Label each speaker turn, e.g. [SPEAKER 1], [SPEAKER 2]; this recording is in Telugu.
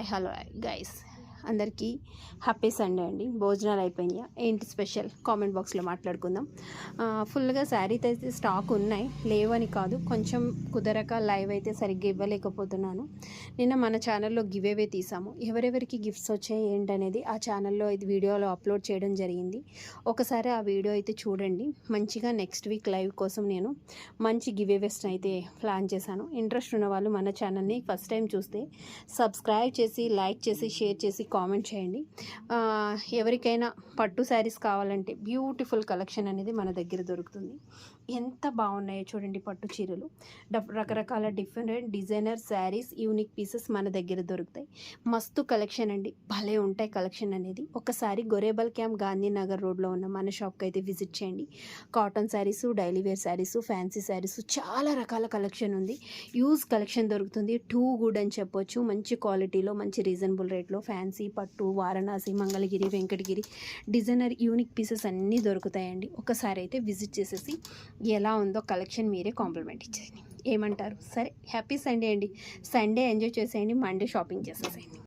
[SPEAKER 1] హలో గైస్, అందరికీ హ్యాపీ సండే అండి. భోజనాలు అయిపోయినాయా? ఏంటి స్పెషల్? కామెంట్ బాక్స్లో మాట్లాడుకుందాం. ఫుల్గా శారీస్ అయితే స్టాక్ ఉన్నాయి, లేవని కాదు, కొంచెం కుదరక లైవ్ అయితే సరిగ్గా ఇవ్వలేకపోతున్నాను. నిన్న మన ఛానల్లో గివ్ అవే తీసాము. ఎవరెవరికి గిఫ్ట్స్ వచ్చాయి ఏంటనేది ఆ ఛానల్లో ఇది వీడియోలో అప్లోడ్ చేయడం జరిగింది. ఒకసారి ఆ వీడియో అయితే చూడండి. మంచిగా నెక్స్ట్ వీక్ లైవ్ కోసం నేను మంచి గివ్ అవేస్ అయితే ప్లాన్ చేశాను. ఇంట్రెస్ట్ ఉన్న వాళ్ళు మన ఛానల్ని ఫస్ట్ టైం చూస్తే సబ్స్క్రైబ్ చేసి, లైక్ చేసి, షేర్ చేసి, కామెంట్ చేయండి. ఎవరికైనా పట్టు శారీస్ కావాలంటే బ్యూటిఫుల్ కలెక్షన్ అనేది మన దగ్గర దొరుకుతుంది. ఎంత బాగున్నాయో చూడండి. పట్టు చీరలు, రకరకాల different designer saris, unique pieces మన దగ్గర దొరుకుతాయి. మస్తు కలెక్షన్ అండి, భలే ఉంటాయి కలెక్షన్ అనేది. ఒకసారి గొరేబల్ క్యాంప్ గాంధీనగర్ రోడ్లో ఉన్న మన షాప్కి అయితే విజిట్ చేయండి. Cotton sarees, daily wear sarees, fancy sarees, చాలా రకాల కలెక్షన్ ఉంది. యూజ్ కలెక్షన్ దొరుకుతుంది. టూ గుడ్ అని చెప్పొచ్చు. మంచి క్వాలిటీలో, మంచి రీజనబుల్ రేట్లో ఫ్యాన్సీ, పట్టు, Varanasi, Mangalagiri, Venkatagiri designer unique pieces అన్నీ దొరుకుతాయండి. ఒకసారి అయితే విజిట్ చేసేసి ఎలా ఉందో కలెక్షన్ మీరే కాంప్లిమెంట్ ఇచ్చేయండి. ఏమంటారు? సరే, హ్యాపీ సండే అండి. సండే ఎంజాయ్ చేసేయండి, మండే షాపింగ్ చేసేసేయండి.